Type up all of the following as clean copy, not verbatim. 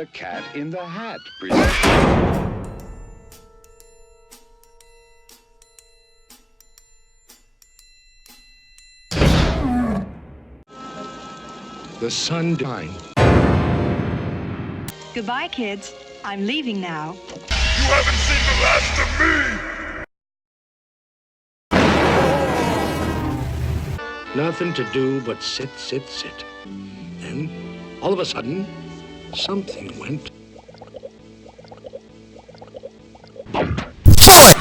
The Cat in the Hat presents... The sun dying. Goodbye, kids. I'm leaving now. You haven't seen the last of me! Nothing to do but sit. Then, all of a sudden, something went...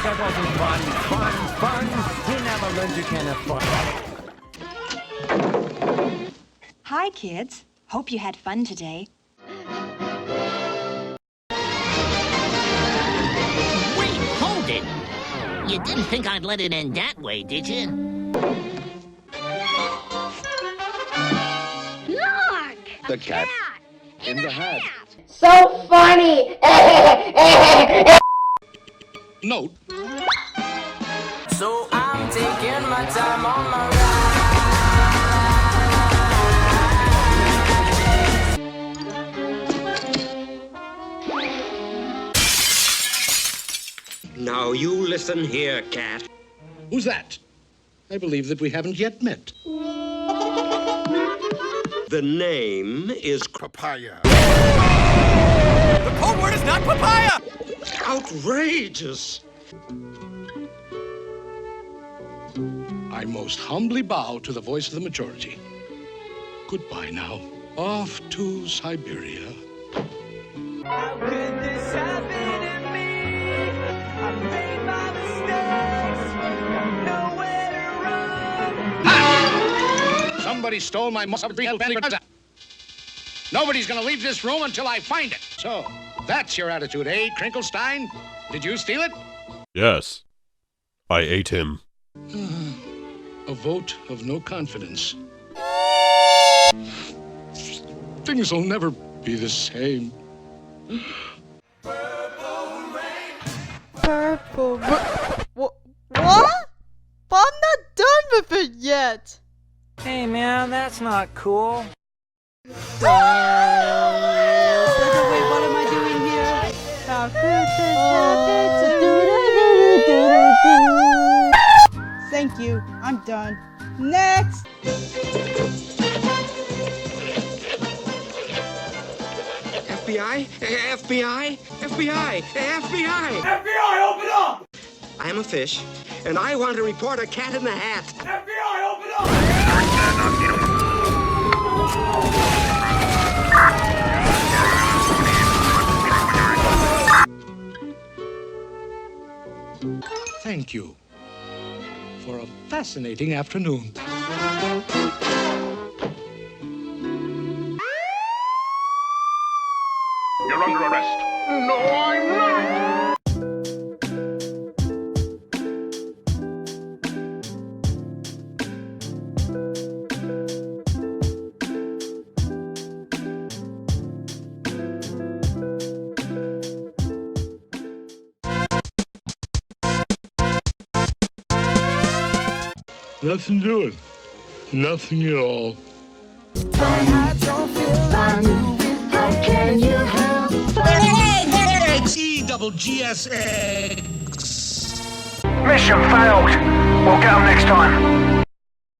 That wasn't fun. You never learned you can't have fun. Hi, kids. Hope you had fun today. Wait, hold it! You didn't think I'd let it end that way, did you? Look! The Cat in the Hat. So funny! Note. So I'm taking my time on my ride. Now you listen here, Cat. Who's that? I believe that we haven't yet met. The name is Papaya. The code word is not papaya! outrageous. I most humbly bow to the voice of the majority. Goodbye now. Off to Siberia. How could this happen to me? I made my mistakes. Got nowhere to run. Somebody stole my gradunza. Nobody's gonna leave this room until I find it. So, that's your attitude, eh, Crinklestein? Did you steal it? Yes. I ate him. A vote of no confidence. Things will never be the same. Purple What? But I'm not done with it yet! Hey man, that's not cool. Wait, what am I doing here? How could this happen? Thank you, I'm done. Next! FBI? FBI? FBI? FBI? FBI, open up! I'm a fish, and I want to report a cat in the hat. FBI, open up! Thank you for a fascinating afternoon. You're under arrest. No, I'm not! Nothing doing. Nothing at all. It's EGGSX. Mission failed. We'll get them next time.